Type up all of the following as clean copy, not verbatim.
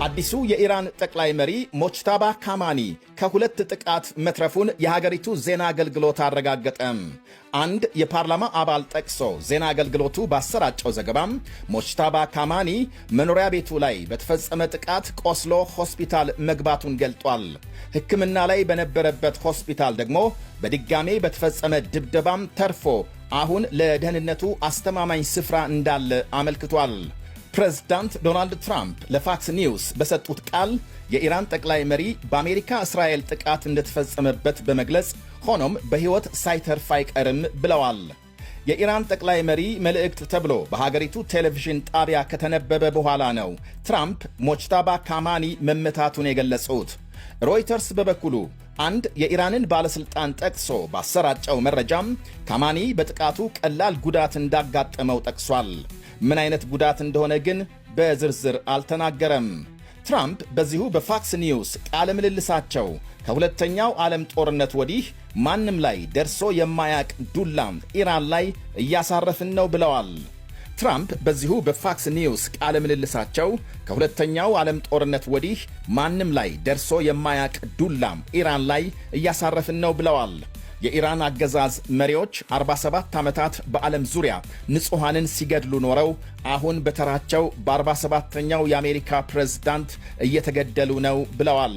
አዲሱ የኢራን ጠቅላይ መሪ ሞጅታባ ካማኒ ከሁለት ጥቃት መትረፉን የሀገሪቱ ዜና አገልግሎት አረጋገጠም። አንድ የፓርላማ አባል ጠቅሶ ዜና አገልግሎቱ ባሰራጨው ዘገባም ሞጅታባ ካማኒ መኖሪያ ቤቱ ላይ በተፈጸመ ጥቃት ቆስሎ ሆስፒታል መግባቱን ገልጧል። ሕክምና ላይ በነበረበት ሆስፒታል ደግሞ በድጋሜ በተፈጸመ ድብደባም ተርፎ አሁን ለደህንነቱ አስተማማኝ ስፍራ እንዳለ አመልክቷል። ፕሬዝዳንት ዶናልድ ትራምፕ ለፋክስ ኒውስ በሰጡት ቃል የኢራን ጠቅላይ መሪ በአሜሪካ እስራኤል ጥቃት እንደተፈጸመበት በመግለጽ ሆኖም በሕይወት ሳይተርፍ አይቀርም ብለዋል። የኢራን ጠቅላይ መሪ መልእክት ተብሎ በሀገሪቱ ቴሌቪዥን ጣቢያ ከተነበበ በኋላ ነው ትራምፕ ሞጅታባ ካማኒ መመታቱን የገለጹት። ሮይተርስ በበኩሉ አንድ የኢራንን ባለሥልጣን ጠቅሶ ባሰራጨው መረጃም ካማኒ በጥቃቱ ቀላል ጉዳት እንዳጋጠመው ጠቅሷል። ምን አይነት ጉዳት እንደሆነ ግን በዝርዝር አልተናገረም። ትራምፕ በዚሁ በፋክስ ኒውስ ቃለ ምልልሳቸው ከሁለተኛው ዓለም ጦርነት ወዲህ ማንም ላይ ደርሶ የማያቅ ዱላም ኢራን ላይ እያሳረፍን ነው ብለዋል። ትራምፕ በዚሁ በፋክስ ኒውስ ቃለ ምልልሳቸው ከሁለተኛው ዓለም ጦርነት ወዲህ ማንም ላይ ደርሶ የማያቅ ዱላም ኢራን ላይ እያሳረፍን ነው ብለዋል። የኢራን አገዛዝ መሪዎች 47 ዓመታት በዓለም ዙሪያ ንጹሐንን ሲገድሉ ኖረው አሁን በተራቸው በ47ኛው የአሜሪካ ፕሬዝዳንት እየተገደሉ ነው ብለዋል።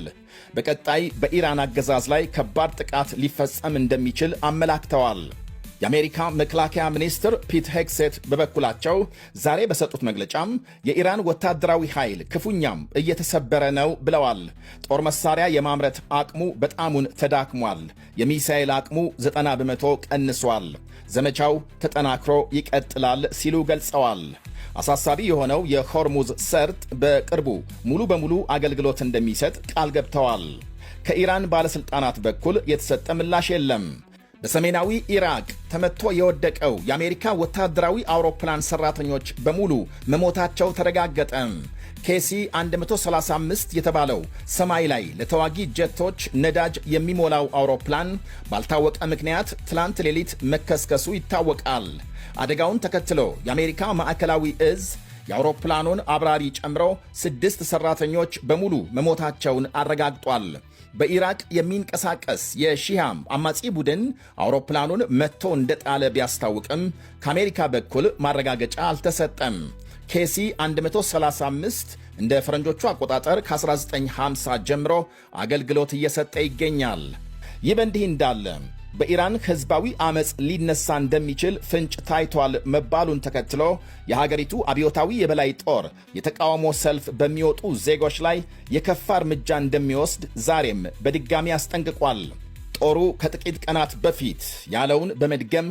በቀጣይ በኢራን አገዛዝ ላይ ከባድ ጥቃት ሊፈጸም እንደሚችል አመላክተዋል። የአሜሪካ መከላከያ ሚኒስትር ፒት ሄግሴት በበኩላቸው ዛሬ በሰጡት መግለጫም የኢራን ወታደራዊ ኃይል ክፉኛም እየተሰበረ ነው ብለዋል። ጦር መሳሪያ የማምረት አቅሙ በጣሙን ተዳክሟል። የሚሳኤል አቅሙ 90 በመቶ ቀንሷል። ዘመቻው ተጠናክሮ ይቀጥላል ሲሉ ገልጸዋል። አሳሳቢ የሆነው የሆርሙዝ ሰርጥ በቅርቡ ሙሉ በሙሉ አገልግሎት እንደሚሰጥ ቃል ገብተዋል። ከኢራን ባለሥልጣናት በኩል የተሰጠ ምላሽ የለም። በሰሜናዊ ኢራቅ ተመቶ የወደቀው የአሜሪካ ወታደራዊ አውሮፕላን ሰራተኞች በሙሉ መሞታቸው ተረጋገጠ። ኬሲ 135 የተባለው ሰማይ ላይ ለተዋጊ ጀቶች ነዳጅ የሚሞላው አውሮፕላን ባልታወቀ ምክንያት ትላንት ሌሊት መከስከሱ ይታወቃል። አደጋውን ተከትሎ የአሜሪካ ማዕከላዊ እዝ የአውሮፕላኑን አብራሪ ጨምሮ 6 ሰራተኞች በሙሉ መሞታቸውን አረጋግጧል። በኢራቅ የሚንቀሳቀስ የሺሃም አማጺ ቡድን አውሮፕላኑን መትቶ እንደጣለ ቢያስታውቅም ከአሜሪካ በኩል ማረጋገጫ አልተሰጠም። ኬሲ 135 እንደ ፈረንጆቹ አቆጣጠር ከ1950 ጀምሮ አገልግሎት እየሰጠ ይገኛል። ይህ በእንዲህ እንዳለ በኢራን ሕዝባዊ ዓመፅ ሊነሳ እንደሚችል ፍንጭ ታይቷል መባሉን ተከትሎ የሀገሪቱ አብዮታዊ የበላይ ጦር የተቃውሞ ሰልፍ በሚወጡ ዜጎች ላይ የከፋ እርምጃ እንደሚወስድ ዛሬም በድጋሚ አስጠንቅቋል። ጦሩ ከጥቂት ቀናት በፊት ያለውን በመድገም